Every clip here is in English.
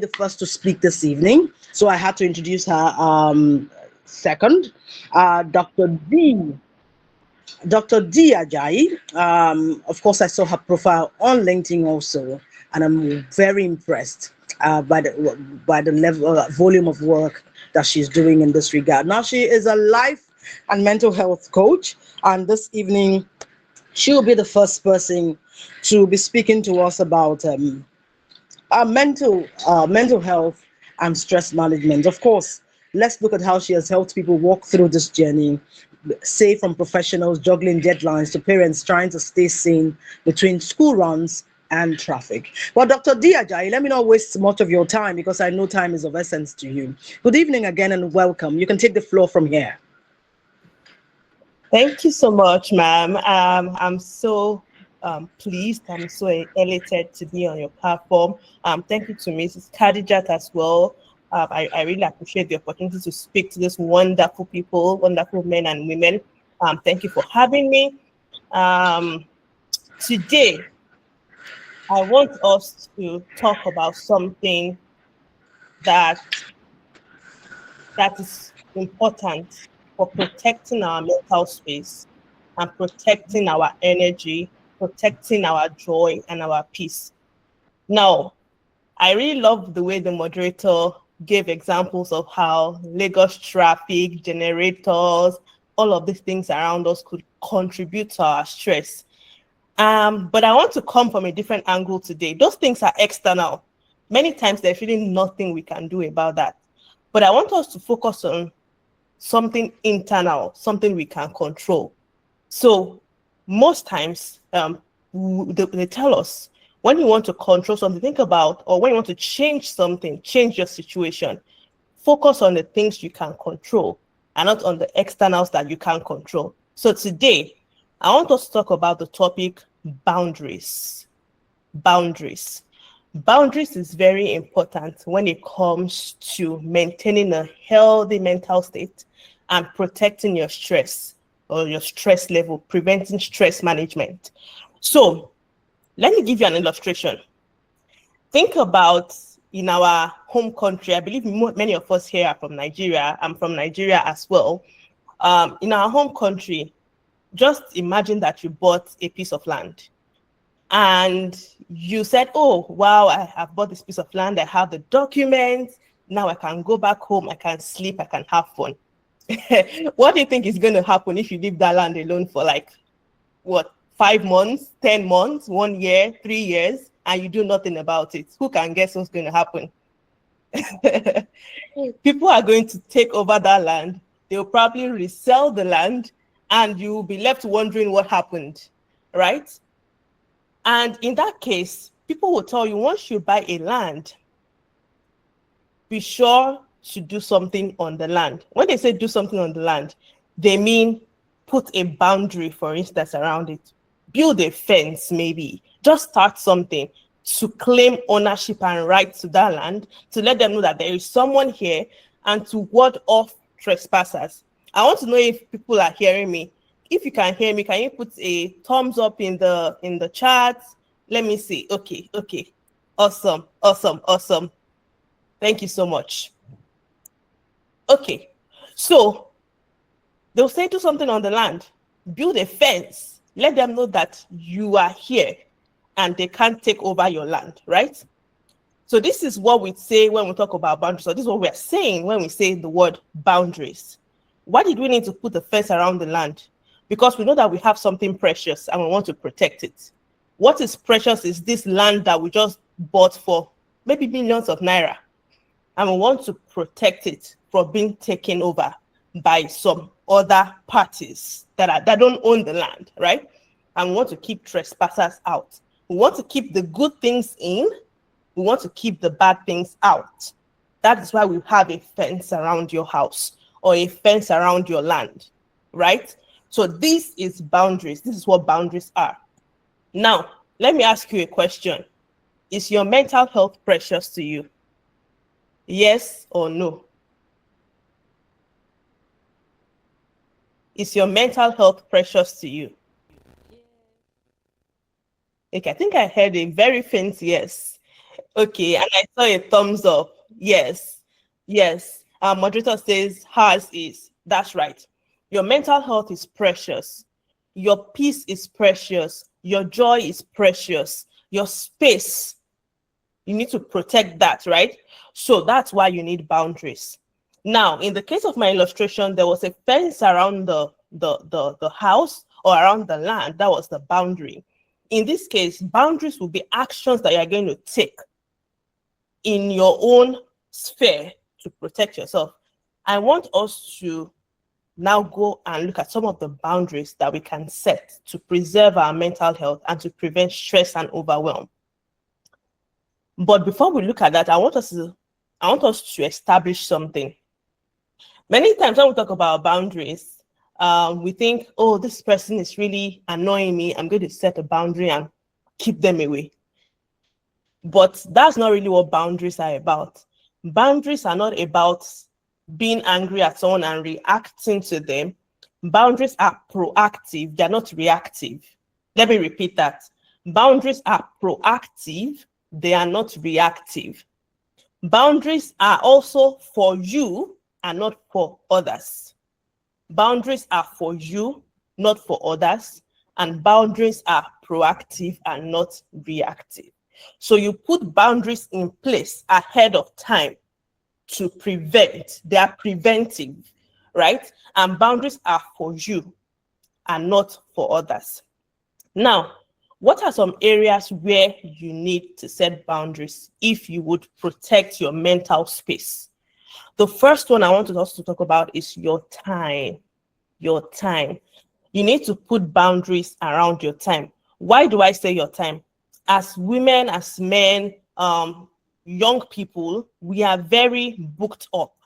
the first to speak this evening, so I had to introduce her second. Dr. D. Dr. Ajayi. Of course, I saw her profile on LinkedIn also, and I'm very impressed by the level volume of work that she's doing in this regard. Now, she is a life and mental health coach, and this evening she'll be the first person to be speaking to us about mental health and stress management. Of course, let's look at how she has helped people walk through this journey, say from professionals juggling deadlines to parents trying to stay sane between school runs and traffic. Well, Dr. Ajayi, let me not waste much of your time because I know time is of essence to you. Good evening again and welcome. You can take the floor from here. Thank you so much, ma'am. I'm so pleased. I'm so elated to be on your platform. Thank you to Mrs. Khadijat as well. I really appreciate the opportunity to speak to these wonderful people, wonderful men and women. Thank you for having me. Today, I want us to talk about something that is important for protecting our mental space and protecting our energy, protecting our joy and our peace. Now, I really love the way the moderator gave examples of how Lagos traffic, generators, all of these things around us could contribute to our stress. But I want to come from a different angle today. Those things are external. Many times there's really nothing we can do about that. But I want us to focus on something internal, something we can control. So most times they tell us when you want to control something, think about, or when you want to change something, change your situation, focus on the things you can control and not on the externals that you can't control. So today, I want us to talk about the topic boundaries. Boundaries. Boundaries is very important when it comes to maintaining a healthy mental state and protecting your stress or your stress level, preventing stress management. So let me give you an illustration. Think about in our home country. I believe many of us here are from Nigeria. I'm from Nigeria as well. In our home country, just imagine that you bought a piece of land and you said, oh, wow, I have bought this piece of land. I have the documents. Now I can go back home. I can sleep. I can have fun. What do you think is going to happen if you leave that land alone for 5 months, 10 months, 1 year, 3 years, and you do nothing about it? Who can guess what's going to happen? People are going to take over that land. They'll probably resell the land and you'll be left wondering what happened, right? And in that case, people will tell you once you buy a land, be sure to do something on the land. When they say do something on the land, they mean put a boundary, for instance, around it. Build a fence, maybe. Just start something to claim ownership and right to that land, to let them know that there is someone here and to ward off trespassers. I want to know if people are hearing me. If you can hear me, can you put a thumbs up in the chat? Let me see. Okay. Awesome. Thank you so much. Okay. So they'll say do something on the land. Build a fence. Let them know that you are here and they can't take over your land, right? So this is what we say when we talk about boundaries. So this is what we're saying when we say the word boundaries. Why did we need to put a fence around the land? Because we know that we have something precious and we want to protect it. What is precious is this land that we just bought for maybe millions of naira. And we want to protect it from being taken over by some other parties that don't own the land, right? And we want to keep trespassers out. We want to keep the good things in. We want to keep the bad things out. That is why we have a fence around your house or a fence around your land, right? So this is boundaries. This is what boundaries are. Now, let me ask you a question. Is your mental health precious to you? Yes or no? Is your mental health precious to you? Okay, I think I heard a very faint yes. Okay, and I saw a thumbs up. Yes, yes. Our moderator says hers is. That's right. Your mental health is precious. Your peace is precious. Your joy is precious. Your space, you need to protect that, right? So that's why you need boundaries. Now, in the case of my illustration, there was a fence around the house or around the land. That was the boundary. In this case, boundaries will be actions that you are going to take in your own sphere to protect yourself. I want us to now go and look at some of the boundaries that we can set to preserve our mental health and to prevent stress and overwhelm. But before we look at that, I want us to establish something. Many times when we talk about boundaries, we think, oh, this person is really annoying me. I'm going to set a boundary and keep them away. But that's not really what boundaries are about. Boundaries are not about being angry at someone and reacting to them. Boundaries are proactive, they're not reactive. Let me repeat that. Boundaries are proactive, they are not reactive. Boundaries are also for you and not for others. Boundaries are for you, not for others. And boundaries are proactive and not reactive. So you put boundaries in place ahead of time to prevent. They are preventive, right? And boundaries are for you and not for others. Now, what are some areas where you need to set boundaries if you would protect your mental space? The first one I want us to talk about is your time. Your time. You need to put boundaries around your time. Why do I say your time? As women, as men, young people, we are very booked up.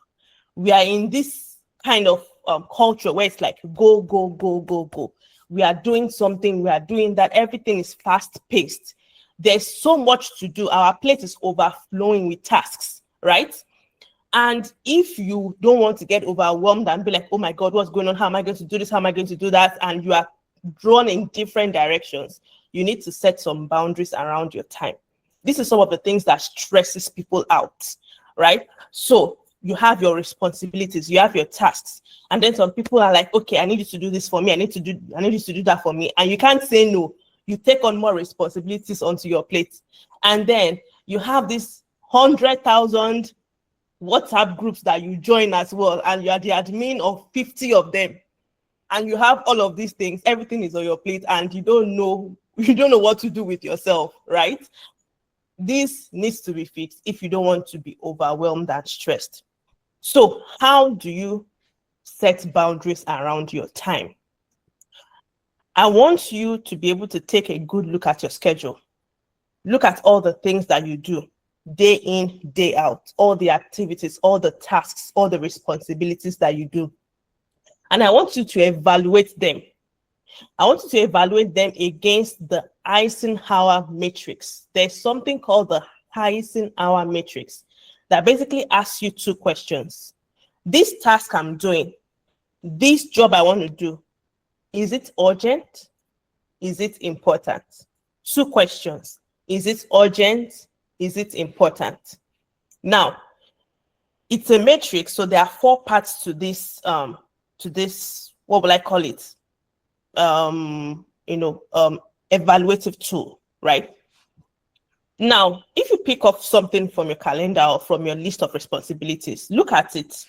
We are in this kind of culture where it's like go, go, go, go, go. We are doing something, we are doing that. Everything is fast paced. There's so much to do. Our plate is overflowing with tasks, right? And if you don't want to get overwhelmed and be like, oh my God, what's going on? How am I going to do this? How am I going to do that? And you are drawn in different directions, you need to set some boundaries around your time. This is some of the things that stresses people out, right? So you have your responsibilities, you have your tasks, and then some people are like, okay, I need you to do this for me. I need you to do that for me. And you can't say no. You take on more responsibilities onto your plate. And then you have this 100,000 WhatsApp groups that you join as well, and you are the admin of 50 of them, and you have all of these things, everything is on your plate, and you don't know what to do with yourself, right? This needs to be fixed if you don't want to be overwhelmed and stressed. So how do you set boundaries around your time? I want you to be able to take a good look at your schedule. Look at all the things that you do day in, day out, all the activities, all the tasks, all the responsibilities that you do. And I want you to evaluate them. I want you to evaluate them against the Eisenhower matrix. There's something called the Eisenhower matrix that basically asks you two questions. This task I'm doing, this job I want to do, is it urgent? Is it important? Two questions. Is it urgent? Is it important? Now, it's a matrix, so there are 4 parts to this, what will I call it? Evaluative tool, right? Now, if you pick up something from your calendar or from your list of responsibilities, look at it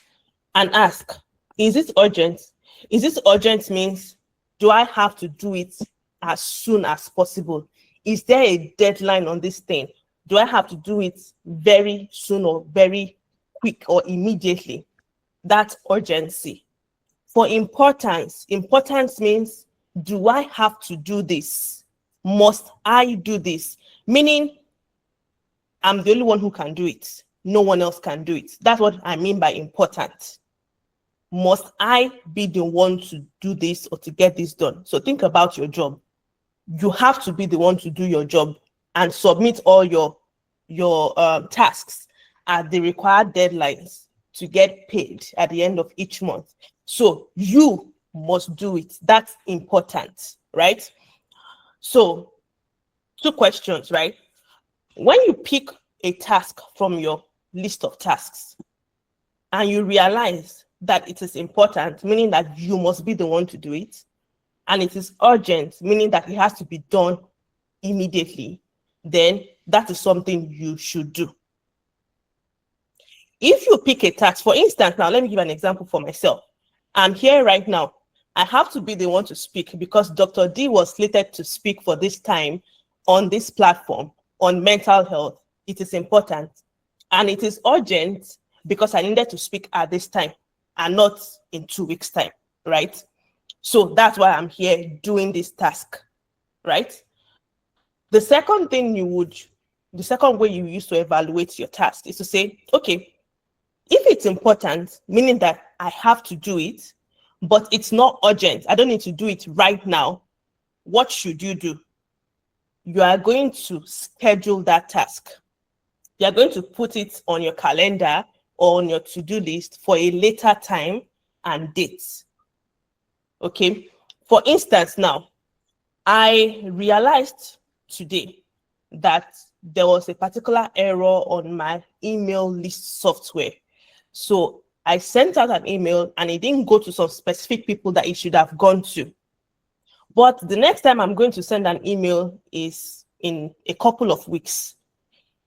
and ask, is it urgent? Is it urgent means, do I have to do it as soon as possible? Is there a deadline on this thing? Do I have to do it very soon or very quick or immediately? That's urgency. For importance means, do I have to do this? Must I do this? Meaning, I'm the only one who can do it. No one else can do it. That's what I mean by important. Must I be the one to do this or to get this done? So think about your job. You have to be the one to do your job and submit all your tasks at the required deadlines to get paid at the end of each month. So you must do it. That's important, right? So 2 questions, right? When you pick a task from your list of tasks and you realize that it is important, meaning that you must be the one to do it, and it is urgent, meaning that it has to be done immediately, then that is something you should do. If you pick a task, for instance, now let me give an example for myself. I'm here right now. I have to be the one to speak because Dr. D was slated to speak for this time on this platform on mental health. It is important and it is urgent because I needed to speak at this time and not in 2 weeks' time, right? So that's why I'm here doing this task, right? The second way you use to evaluate your task is to say, okay, if it's important, meaning that I have to do it, but it's not urgent, I don't need to do it right now, what should you do? You are going to schedule that task. You are going to put it on your calendar or on your to-do list for a later time and date. Okay. For instance, now, I realized today that there was a particular error on my email list software. So I sent out an email and it didn't go to some specific people that it should have gone to. But the next time I'm going to send an email is in a couple of weeks.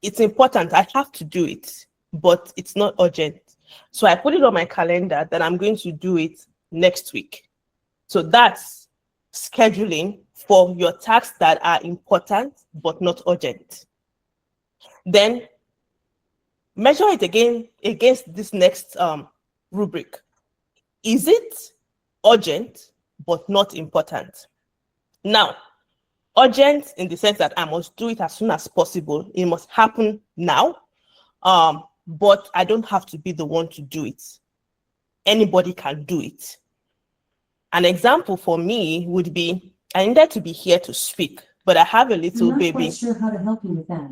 It's important. I have to do it, but it's not urgent. So I put it on my calendar that I'm going to do it next week. So that's scheduling for your tasks that are important, but not urgent. Then measure it again against this next rubric. Is it urgent, but not important? Now, urgent in the sense that I must do it as soon as possible. It must happen now, but I don't have to be the one to do it. Anybody can do it. An example for me would be, I needed to be here to speak, but I have a little baby. I'm not quite sure how to help you with that.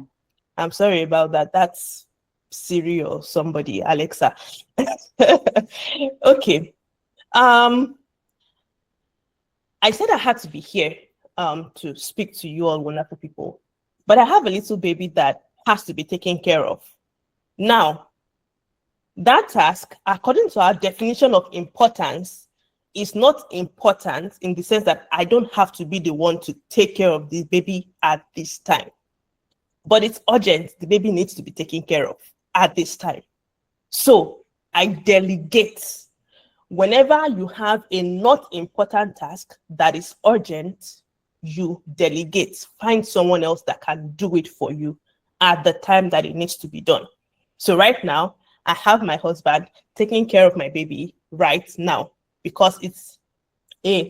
I'm sorry about that. That's Siri or somebody, Alexa. Okay. I said I had to be here to speak to you all wonderful people, but I have a little baby that has to be taken care of. Now, that task, according to our definition of importance, is not important in the sense that I don't have to be the one to take care of the baby at this time. But it's urgent. The baby needs to be taken care of at this time. So I delegate. Whenever you have a not important task that is urgent, you delegate. Find someone else that can do it for you at the time that it needs to be done. So right now, I have my husband taking care of my baby right now because it's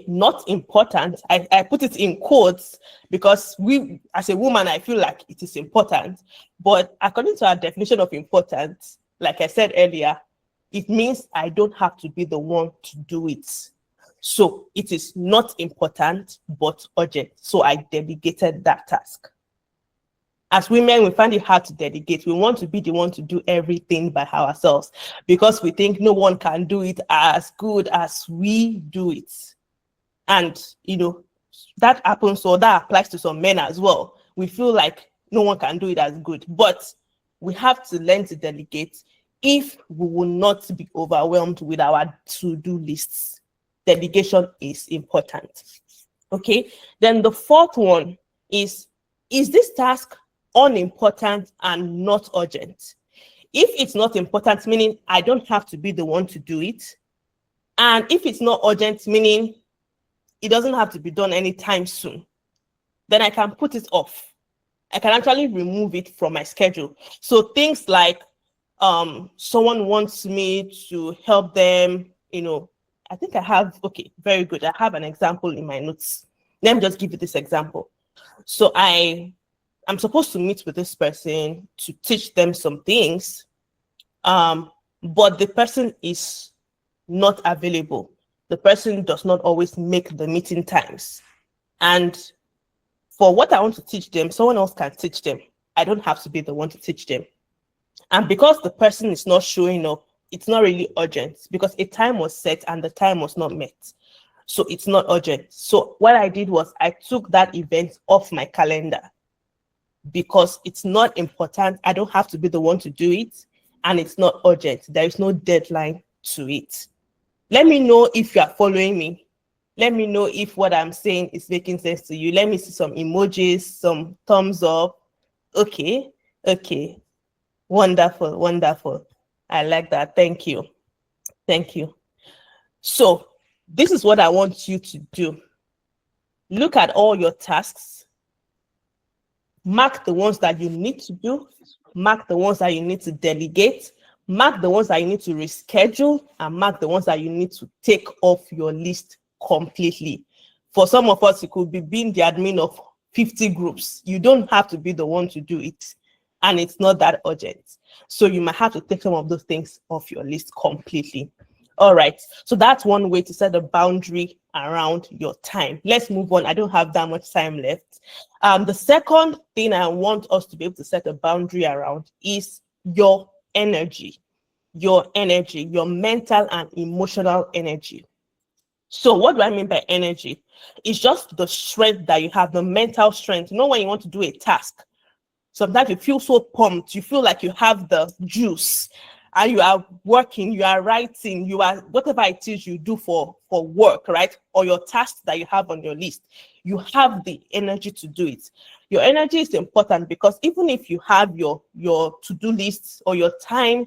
not important. I put it in quotes because we, as a woman, I feel like it is important. But according to our definition of importance, like I said earlier, it means I don't have to be the one to do it. So it is not important, but urgent. So I delegated that task. As women, we find it hard to delegate. We want to be the one to do everything by ourselves because we think no one can do it as good as we do it. And, that happens, or that applies to some men as well. We feel like no one can do it as good, but we have to learn to delegate if we will not be overwhelmed with our to-do lists. Delegation is important. Okay, then the fourth one is this task unimportant and not urgent? If it's not important, meaning I don't have to be the one to do it. And if it's not urgent, meaning it doesn't have to be done anytime soon, then I can put it off. I can actually remove it from my schedule. So things like someone wants me to help them, I think I have, okay, very good. I have an example in my notes. Let me just give you this example. So I'm supposed to meet with this person to teach them some things, but the person is not available. The person does not always make the meeting times. And for what I want to teach them, someone else can teach them. I don't have to be the one to teach them. And because the person is not showing up, it's not really urgent because a time was set and the time was not met. So it's not urgent. So what I did was I took that event off my calendar. because it's not important. I don't have to be the one to do it, and it's not urgent. There is no deadline to it. Let me know if you are following me. Let me know if what I'm saying is making sense to you. Let me see some emojis, some thumbs up. Okay, okay. Wonderful, wonderful. I like that. Thank you. Thank you. So this is what I want you to do. Look at all your tasks. Mark the ones that you need to do. Mark the ones that you need to delegate. Mark the ones that you need to reschedule, and mark the ones that you need to take off your list completely. For some of us, it could be being the admin of 50 groups. You don't have to be the one to do it, and it's not that urgent. So you might have to take some of those things off your list completely. All right, so that's one way to set a boundary around your time. Let's move on. I don't have that much time left. The second thing I want us to be able to set a boundary around is your energy, your mental and emotional energy. So what do I mean by energy? It's just the strength that you have, the mental strength. You know, when you want to do a task, sometimes you feel so pumped, you feel like you have the juice, and you are working, you are writing, you are whatever it is you do for work, right? Or your tasks that you have on your list, you have the energy to do it. Your energy is important because even if you have your to-do lists or your time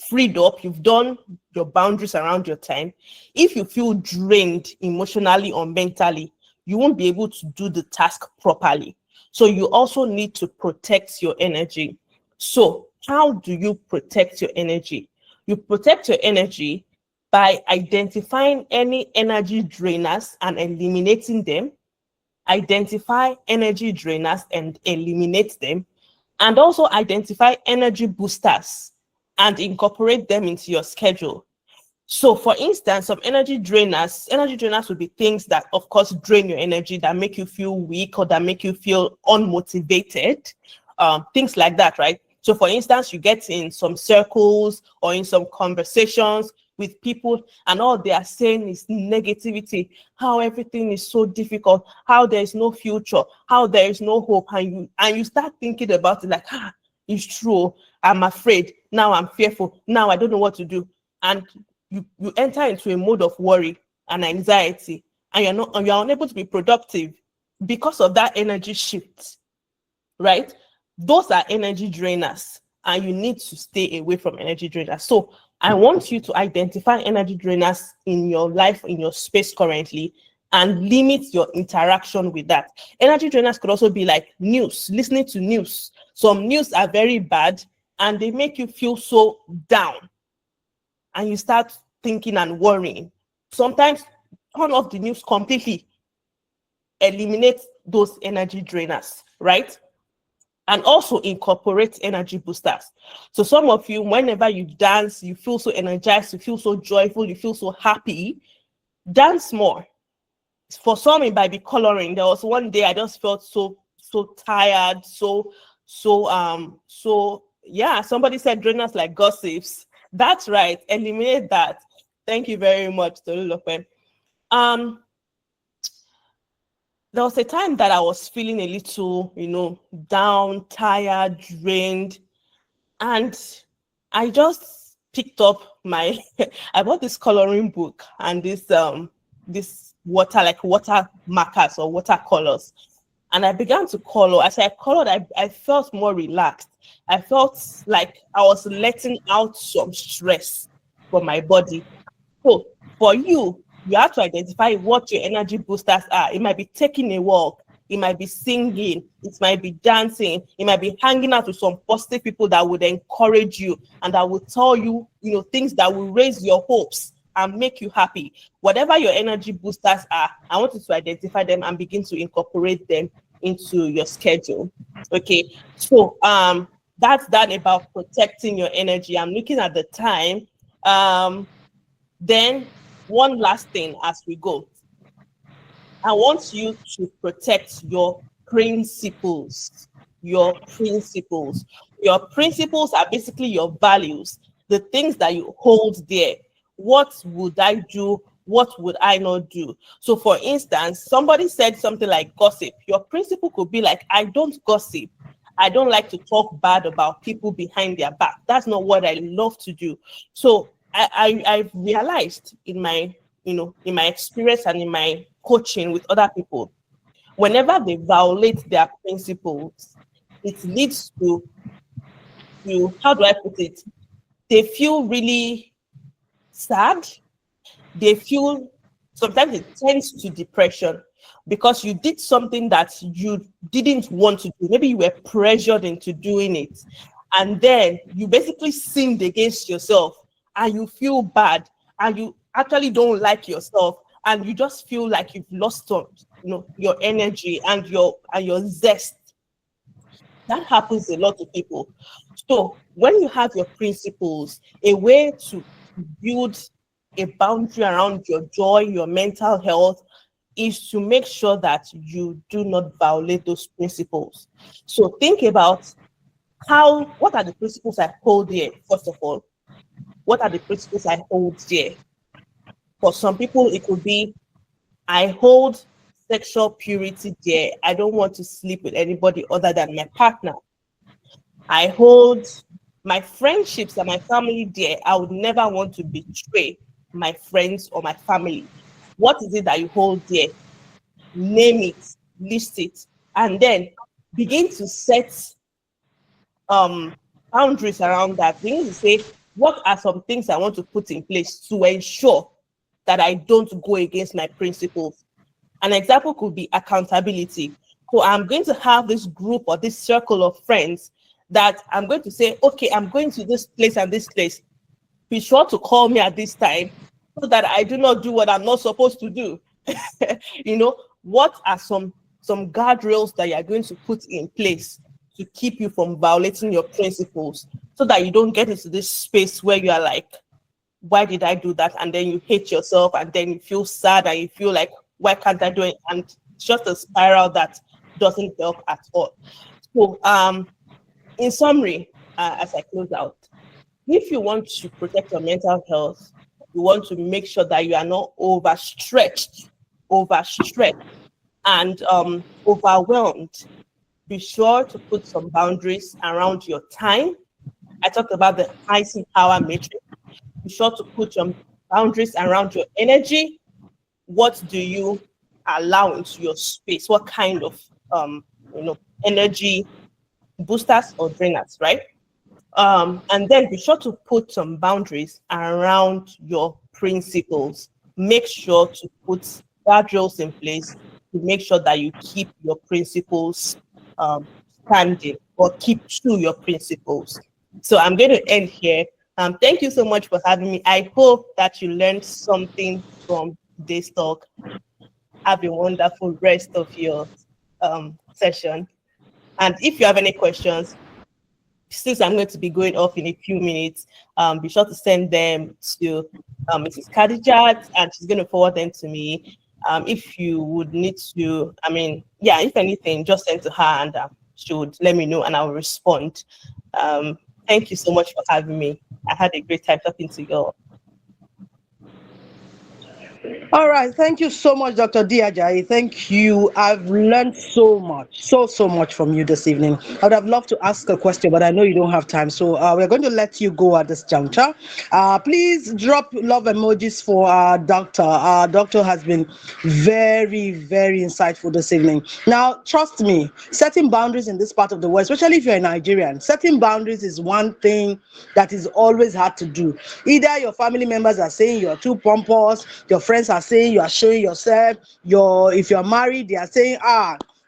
freed up, you've done your boundaries around your time, if you feel drained emotionally or mentally, you won't be able to do the task properly. So you also need to protect your energy. So how do you protect your energy? You protect your energy by identifying any energy drainers and eliminating them. Identify energy drainers and eliminate them. And also identify energy boosters and incorporate them into your schedule. So for instance, some energy drainers would be things that, of course, drain your energy, that make you feel weak or that make you feel unmotivated, things like that, right? So for instance, you get in some circles or in some conversations with people and all they are saying is negativity, how everything is so difficult, how there is no future, how there is no hope. And you start thinking about it like, it's true, I'm afraid, now I'm fearful, now I don't know what to do. And you enter into a mode of worry and anxiety, and you're unable to be productive because of that energy shift, right? Those are energy drainers, and you need to stay away from energy drainers. So I want you to identify energy drainers in your life, in your space currently, and limit your interaction with that. Energy drainers could also be like news, listening to news. Some news are very bad and they make you feel so down, and you start thinking and worrying. Sometimes turn off the news completely, eliminate those energy drainers, right? And also incorporate energy boosters. So some of you, whenever you dance, you feel so energized, you feel so joyful, you feel so happy. Dance more. For some, it might be coloring. There was one day I just felt so tired, so yeah. Somebody said drainers like gossips. That's right. Eliminate that. Thank you very much, Tolulope. There was a time that I was feeling a little, down, tired, drained, and I just picked up I bought this coloring book and this water markers or watercolors, and I began to color. As I colored, I felt more relaxed. I felt like I was letting out some stress from my body. So for you, you have to identify what your energy boosters are. It might be taking a walk, it might be singing, it might be dancing, it might be hanging out with some positive people that would encourage you and that will tell you, things that will raise your hopes and make you happy. Whatever your energy boosters are, I want you to identify them and begin to incorporate them into your schedule. Okay, so that's that about protecting your energy. I'm looking at the time. Then one last thing as we go. I want you to protect your principles. Your principles. Your principles are basically your values, the things that you hold dear. What would I do? What would I not do? So for instance, somebody said something like gossip. Your principle could be like, I don't gossip. I don't like to talk bad about people behind their back. That's not what I love to do. So I've realized in my, in my experience and in my coaching with other people, whenever they violate their principles, it leads to how do I put it? They feel really sad. They feel, sometimes it tends to depression because you did something that you didn't want to do. Maybe you were pressured into doing it. And then you basically sinned against yourself and you feel bad and you actually don't like yourself and you just feel like you've lost your energy and your zest. That happens a lot to people. So when you have your principles, a way to build a boundary around your joy, your mental health, is to make sure that you do not violate those principles. So think about what are the principles I hold dear, first of all? What are the principles I hold dear? For some people, it could be, I hold sexual purity dear. I don't want to sleep with anybody other than my partner. I hold my friendships and my family dear. I would never want to betray my friends or my family. What is it that you hold dear? Name it, list it, and then begin to set boundaries around that. Begin to say, what are some things I want to put in place to ensure that I don't go against my principles? An example could be accountability. So I'm going to have this group or this circle of friends that I'm going to say, okay, I'm going to this place and this place. Be sure to call me at this time so that I do not do what I'm not supposed to do. What are some guardrails that you're going to put in place to keep you from violating your principles so that you don't get into this space where you are like, why did I do that? And then you hate yourself and then you feel sad and you feel like, why can't I do it? And it's just a spiral that doesn't help at all. So in summary, as I close out, if you want to protect your mental health, you want to make sure that you are not overstretched, and overwhelmed. Be sure to put some boundaries around your time. I talked about the Eisenhower matrix. Be sure to put some boundaries around your energy. What do you allow into your space? What kind of energy boosters or drainers, right? And then be sure to put some boundaries around your principles. Make sure to put guardrails in place to make sure that you keep your principles standing or keep to your principles. So I'm going to end here. Thank you so much for having me. I hope that you learned something from this talk. Have a wonderful rest of your session. And if you have any questions, since I'm going to be going off in a few minutes, be sure to send them to Mrs. Khadijat, and she's going to forward them to me. If you would need to, if anything, just send to her and she would let me know and I'll respond. Thank you so much for having me. I had a great time talking to you all. All right. Thank you so much, Dr. Ajayi. Thank you. I've learned so much, so much from you this evening. I would have loved to ask a question, but I know you don't have time. So we're going to let you go at this juncture. Please drop love emojis for our doctor. Our doctor has been very, very insightful this evening. Now, trust me, setting boundaries in this part of the world, especially if you're a Nigerian, setting boundaries is one thing that is always hard to do. Either your family members are saying you're too pompous, your friends are saying you are showing yourself, if you're married, they are saying,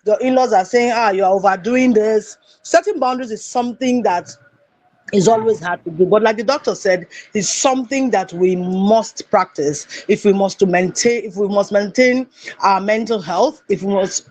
your in-laws are saying, you're overdoing this. Setting boundaries is something that is always hard to do, but like the doctor said, it's something that we must practice if we must maintain our mental health, if we must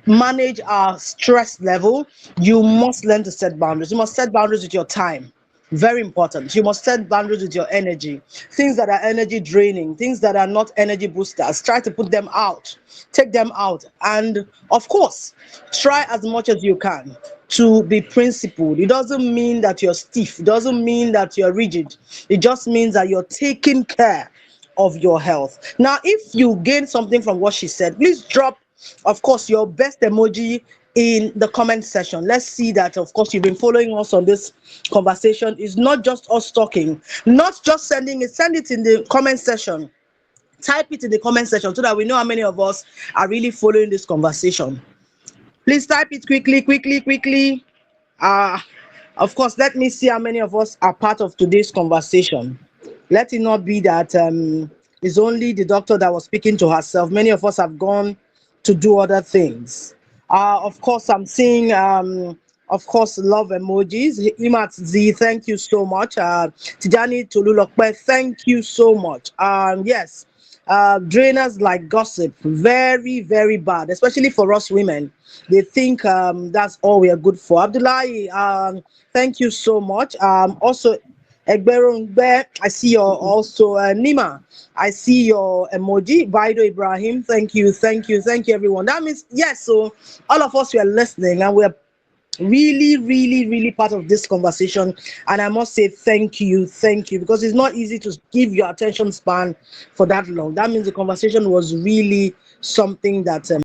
manage our stress level. You must learn to set boundaries. You must set boundaries with your time. Very important. You must set boundaries with your energy. Things that are energy draining, things that are not energy boosters, try to put them out, take them out. And of course, try as much as you can to be principled. It doesn't mean that you're stiff. It doesn't mean that you're rigid. It just means that you're taking care of your health. Now, if you gain something from what she said, please drop, of course, your best emoji in the comment section. Let's see that, of course, you've been following us on this conversation. It's not just us talking, not just sending it, send it in the comment section. Type it in the comment section so that we know how many of us are really following this conversation. Please type it quickly, quickly, quickly. Of course, let me see how many of us are part of today's conversation. Let it not be that it's only the doctor that was speaking to herself. Many of us have gone to do other things. Of course, I'm seeing, of course, love emojis. Imat Z, thank you so much. Tijani Tululokpe, thank you so much. Yes, drainers like gossip, very, very bad, especially for us women. They think that's all we are good for. Abdullahi, thank you so much. Also, Egberongbe, I see your also Nima. I see your emoji. Baido Ibrahim, thank you, thank you, thank you, everyone. That means yes. So all of us were listening, and we're really, really, really part of this conversation. And I must say thank you, because it's not easy to give your attention span for that long. That means the conversation was really something that